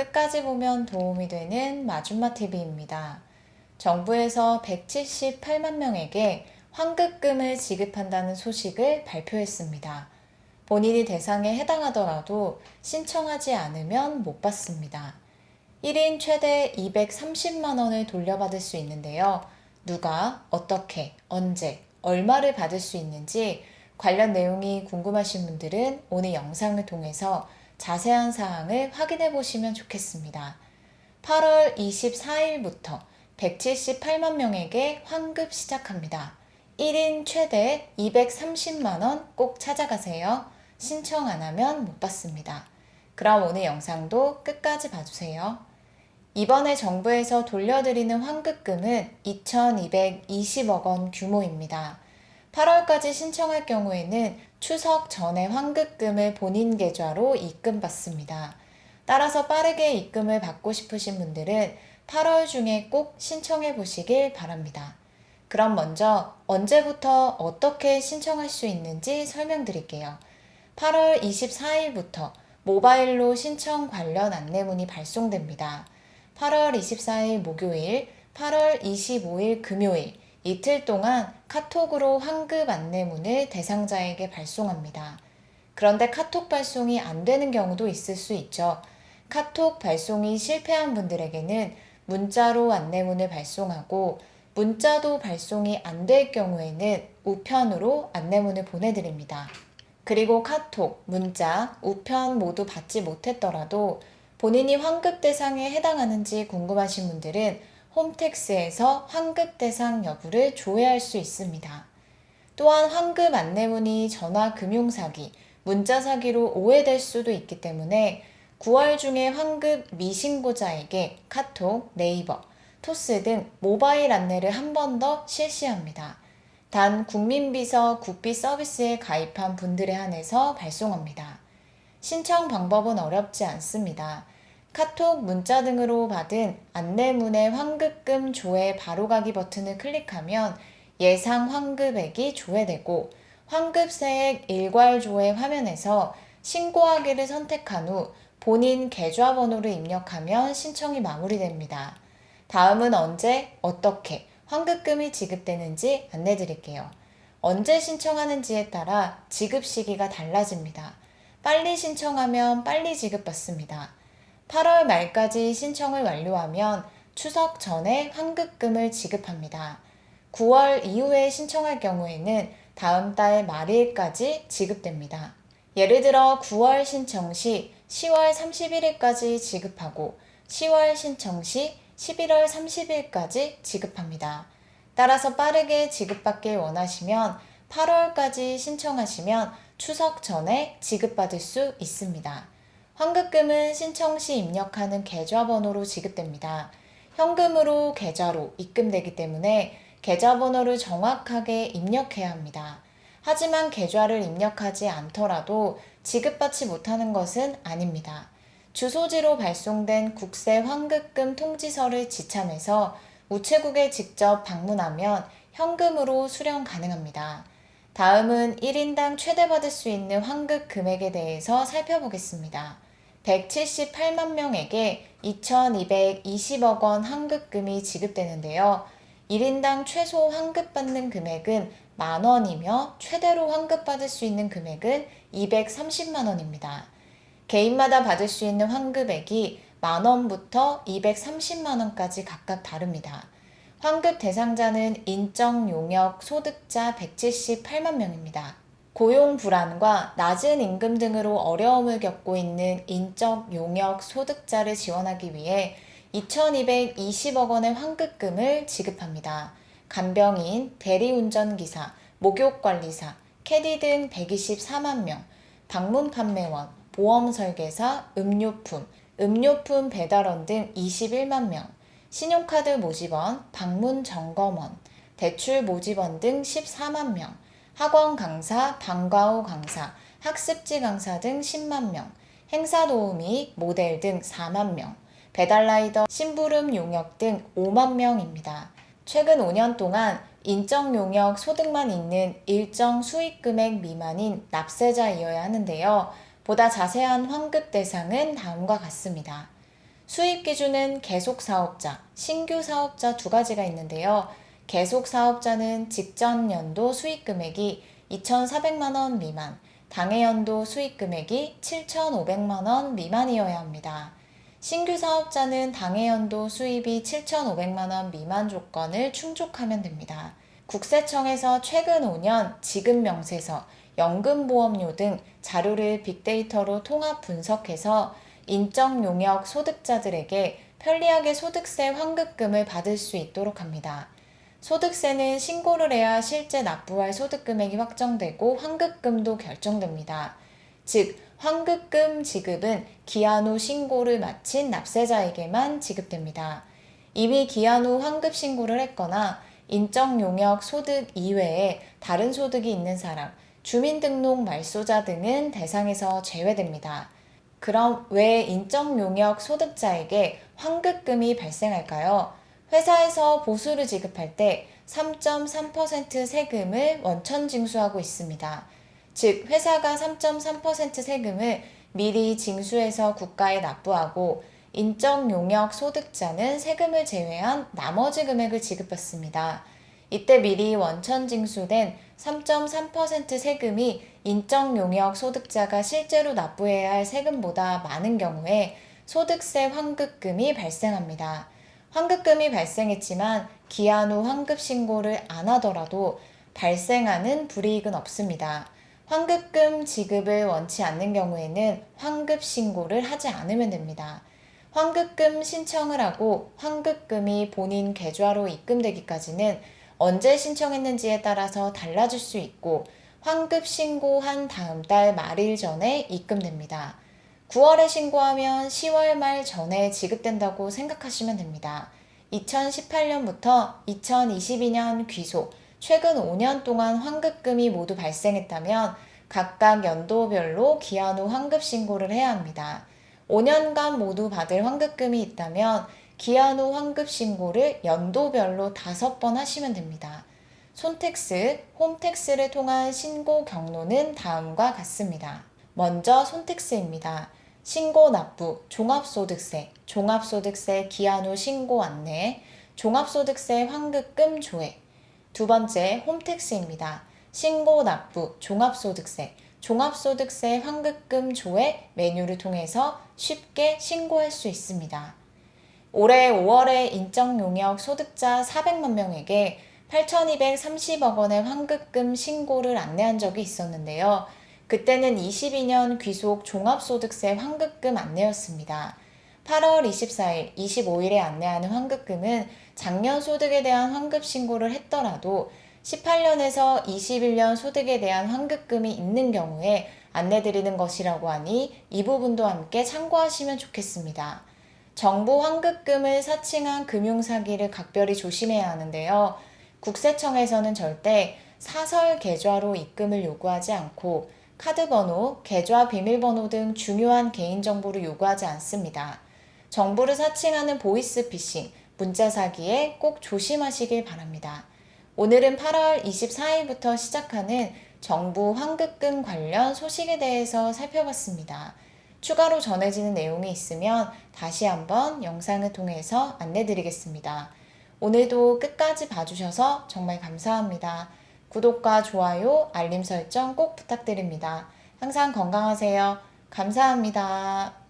끝까지 보면 도움이 되는 마줌마TV입니다. 정부에서 178만 명에게 환급금을 지급한다는 소식을 발표했습니다. 본인이 대상에 해당하더라도 신청하지 않으면 못 받습니다. 1인 최대 230만 원을 돌려받을 수 있는데요. 누가, 어떻게, 언제, 얼마를 받을 수 있는지 관련 내용이 궁금하신 분들은 오늘 영상을 통해서 자세한 사항을 확인해 보시면 좋겠습니다. 8월 24일부터 178만 명에게 환급 시작합니다. 1인 최대 230만 원 꼭 찾아가세요. 신청 안 하면 못 받습니다. 그럼 오늘 영상도 끝까지 봐주세요. 이번에 정부에서 돌려드리는 환급금은 2,220억 원 규모입니다. 8월까지 신청할 경우에는 추석 전에 환급금을 본인 계좌로 입금받습니다. 따라서 빠르게 입금을 받고 싶으신 분들은 8월 중에 꼭 신청해 보시길 바랍니다. 그럼 먼저 언제부터 어떻게 신청할 수 있는지 설명드릴게요. 8월 24일부터 모바일로 신청 관련 안내문이 발송됩니다. 8월 24일 목요일, 8월 25일 금요일 이틀 동안 카톡으로 환급 안내문을 대상자에게 발송합니다. 그런데 카톡 발송이 안 되는 경우도 있을 수 있죠. 카톡 발송이 실패한 분들에게는 문자로 안내문을 발송하고 문자도 발송이 안 될 경우에는 우편으로 안내문을 보내드립니다. 그리고 카톡, 문자, 우편 모두 받지 못했더라도 본인이 환급 대상에 해당하는지 궁금하신 분들은 홈택스에서 환급 대상 여부를 조회할 수 있습니다. 또한 환급 안내문이 전화 금융사기, 문자 사기로 오해될 수도 있기 때문에 9월 중에 환급 미신고자에게 카톡, 네이버, 토스 등 모바일 안내를 한 번 더 실시합니다. 단 국민비서 국비 서비스에 가입한 분들에 한해서 발송합니다. 신청 방법은 어렵지 않습니다. 카톡, 문자 등으로 받은 안내문의 환급금 조회 바로가기 버튼을 클릭하면 예상 환급액이 조회되고 환급세액 일괄 조회 화면에서 신고하기를 선택한 후 본인 계좌번호를 입력하면 신청이 마무리됩니다. 다음은 언제, 어떻게 환급금이 지급되는지 안내드릴게요. 언제 신청하는지에 따라 지급 시기가 달라집니다. 빨리 신청하면 빨리 지급받습니다. 8월 말까지 신청을 완료하면 추석 전에 환급금을 지급합니다. 9월 이후에 신청할 경우에는 다음 달 말일까지 지급됩니다. 예를 들어 9월 신청 시 10월 31일까지 지급하고 10월 신청 시 11월 30일까지 지급합니다. 따라서 빠르게 지급받길 원하시면 8월까지 신청하시면 추석 전에 지급받을 수 있습니다. 환급금은 신청 시 입력하는 계좌번호로 지급됩니다. 현금으로 계좌로 입금되기 때문에 계좌번호를 정확하게 입력해야 합니다. 하지만 계좌를 입력하지 않더라도 지급받지 못하는 것은 아닙니다. 주소지로 발송된 국세 환급금 통지서를 지참해서 우체국에 직접 방문하면 현금으로 수령 가능합니다. 다음은 1인당 최대 받을 수 있는 환급 금액에 대해서 살펴보겠습니다. 178만 명에게 2,220억 원 환급금이 지급되는데요. 1인당 최소 환급받는 금액은 만원이며 최대로 환급받을 수 있는 금액은 230만 원입니다. 개인마다 받을 수 있는 환급액이 만원부터 230만 원까지 각각 다릅니다. 환급 대상자는 인적 용역 소득자 178만 명입니다. 고용 불안과 낮은 임금 등으로 어려움을 겪고 있는 인적 용역 소득자를 지원하기 위해 2,220억 원의 환급금을 지급합니다. 간병인, 대리운전기사, 목욕관리사, 캐디 등 124만 명, 방문 판매원, 보험설계사, 음료품 배달원 등 21만 명, 신용카드 모집원, 방문 점검원, 대출 모집원 등 14만 명, 학원 강사, 방과 후 강사, 학습지 강사 등 10만 명, 행사 도우미, 모델 등 4만 명, 배달라이더, 심부름 용역 등 5만 명입니다. 최근 5년 동안 인적 용역 소득만 있는 일정 수익 금액 미만인 납세자이어야 하는데요. 보다 자세한 환급 대상은 다음과 같습니다. 수입 기준은 계속 사업자, 신규 사업자 두 가지가 있는데요. 계속 사업자는 직전 연도 수익 금액이 2,400만 원 미만, 당해 연도 수익 금액이 7,500만 원 미만이어야 합니다. 신규 사업자는 당해 연도 수입이 7,500만 원 미만 조건을 충족하면 됩니다. 국세청에서 최근 5년 지급 명세서, 연금보험료 등 자료를 빅데이터로 통합 분석해서 인적 용역 소득자들에게 편리하게 소득세 환급금을 받을 수 있도록 합니다. 소득세는 신고를 해야 실제 납부할 소득금액이 확정되고 환급금도 결정됩니다. 즉, 환급금 지급은 기한 후 신고를 마친 납세자에게만 지급됩니다. 이미 기한 후 환급 신고를 했거나 인적 용역 소득 이외에 다른 소득이 있는 사람, 주민등록 말소자 등은 대상에서 제외됩니다. 그럼 왜 인적용역 소득자에게 환급금이 발생할까요? 회사에서 보수를 지급할 때 3.3% 세금을 원천 징수하고 있습니다. 즉, 회사가 3.3% 세금을 미리 징수해서 국가에 납부하고 인적용역 소득자는 세금을 제외한 나머지 금액을 지급받습니다. 이때 미리 원천 징수된 3.3% 세금이 인적용역 소득자가 실제로 납부해야 할 세금보다 많은 경우에 소득세 환급금이 발생합니다. 환급금이 발생했지만 기한 후 환급 신고를 안 하더라도 발생하는 불이익은 없습니다. 환급금 지급을 원치 않는 경우에는 환급 신고를 하지 않으면 됩니다. 환급금 신청을 하고 환급금이 본인 계좌로 입금되기까지는 언제 신청했는지에 따라서 달라질 수 있고 환급 신고한 다음 달 말일 전에 입금됩니다. 9월에 신고하면 10월 말 전에 지급된다고 생각하시면 됩니다. 2018년부터 2022년 귀속, 최근 5년 동안 환급금이 모두 발생했다면 각각 연도별로 기한 후 환급 신고를 해야 합니다. 5년간 모두 받을 환급금이 있다면 기한 후 환급 신고를 연도별로 5번 하시면 됩니다. 손택스, 홈택스를 통한 신고 경로는 다음과 같습니다. 먼저 손택스입니다. 신고 납부, 종합소득세, 종합소득세 기한 후 신고 안내, 종합소득세 환급금 조회. 두 번째, 홈택스입니다. 신고 납부, 종합소득세, 종합소득세 환급금 조회 메뉴를 통해서 쉽게 신고할 수 있습니다. 올해 5월에 인적용역 소득자 400만 명에게 8,230억 원의 환급금 신고를 안내한 적이 있었는데요. 그때는 22년 귀속 종합소득세 환급금 안내였습니다. 8월 24일, 25일에 안내하는 환급금은 작년 소득에 대한 환급 신고를 했더라도 18년에서 21년 소득에 대한 환급금이 있는 경우에 안내드리는 것이라고 하니 이 부분도 함께 참고하시면 좋겠습니다. 정부 환급금을 사칭한 금융사기를 각별히 조심해야 하는데요. 국세청에서는 절대 사설 계좌로 입금을 요구하지 않고 카드번호, 계좌 비밀번호 등 중요한 개인정보를 요구하지 않습니다. 정보를 사칭하는 보이스피싱, 문자 사기에 꼭 조심하시길 바랍니다. 오늘은 8월 24일부터 시작하는 정부 환급금 관련 소식에 대해서 살펴봤습니다. 추가로 전해지는 내용이 있으면 다시 한번 영상을 통해서 안내드리겠습니다. 오늘도 끝까지 봐주셔서 정말 감사합니다. 구독과 좋아요, 알림 설정 꼭 부탁드립니다. 항상 건강하세요. 감사합니다.